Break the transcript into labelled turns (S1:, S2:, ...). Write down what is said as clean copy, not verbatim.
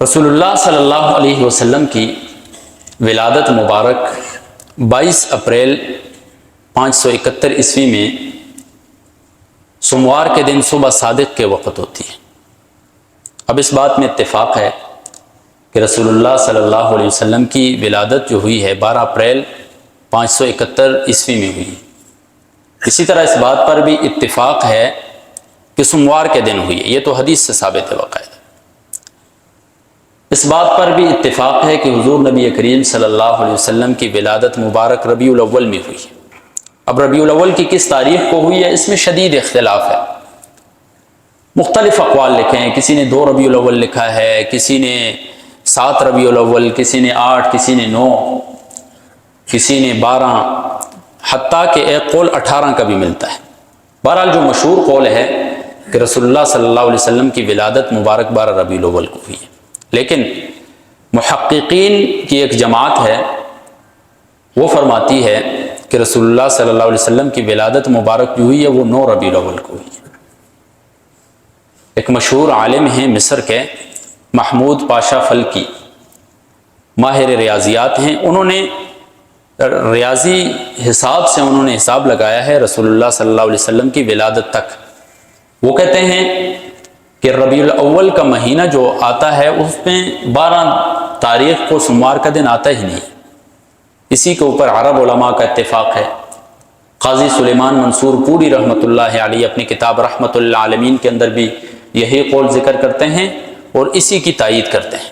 S1: رسول اللہ صلی اللہ علیہ وسلم کی ولادت مبارک 22 اپریل 571 عیسوی میں سوموار کے دن صبح صادق کے وقت ہوتی ہے۔ اب اس بات میں اتفاق ہے کہ رسول اللہ صلی اللہ علیہ وسلم کی ولادت جو ہوئی ہے 12 اپریل 571 عیسوی میں ہوئی۔ اسی طرح اس بات پر بھی اتفاق ہے کہ سوموار کے دن ہوئی ہے، یہ تو حدیث سے ثابت ہے باقاعدہ۔ اس بات پر بھی اتفاق ہے کہ حضور نبی کریم صلی اللہ علیہ وسلم کی ولادت مبارک ربیع الاول میں ہوئی ہے۔ اب ربیع الاول کی کس تاریخ کو ہوئی ہے، اس میں شدید اختلاف ہے، مختلف اقوال لکھے ہیں۔ کسی نے 2 ربیع الاول لکھا ہے، کسی نے 7 ربیع الاول، کسی نے 8، کسی نے 9، کسی نے 12، حتیٰ کہ ایک قول 18 کا بھی ملتا ہے۔ بہرحال جو مشہور قول ہے کہ رسول اللہ صلی اللہ علیہ وسلم کی ولادت مبارک 12 ربیع الاول کو ہوئی ہے، لیکن محققین کی ایک جماعت ہے وہ فرماتی ہے کہ رسول اللہ صلی اللہ علیہ وسلم کی ولادت مبارک جو ہوئی ہے وہ 9 ربیع الاول کو ہوئی ہے۔ ایک مشہور عالم ہیں مصر کے محمود پاشا فلکی، ماہر ریاضیات ہیں، انہوں نے ریاضی حساب سے انہوں نے حساب لگایا ہے رسول اللہ صلی اللہ علیہ وسلم کی ولادت تک۔ وہ کہتے ہیں کہ ربیع الاول کا مہینہ جو آتا ہے اس میں 12 تاریخ کو سوموار کا دن آتا ہی نہیں۔ اسی کے اوپر عرب علماء کا اتفاق ہے۔ قاضی سلیمان منصور پوری رحمۃ اللہ علیہ اپنی کتاب رحمۃ للعالمین کے اندر بھی یہی قول ذکر کرتے ہیں اور اسی کی تائید کرتے ہیں۔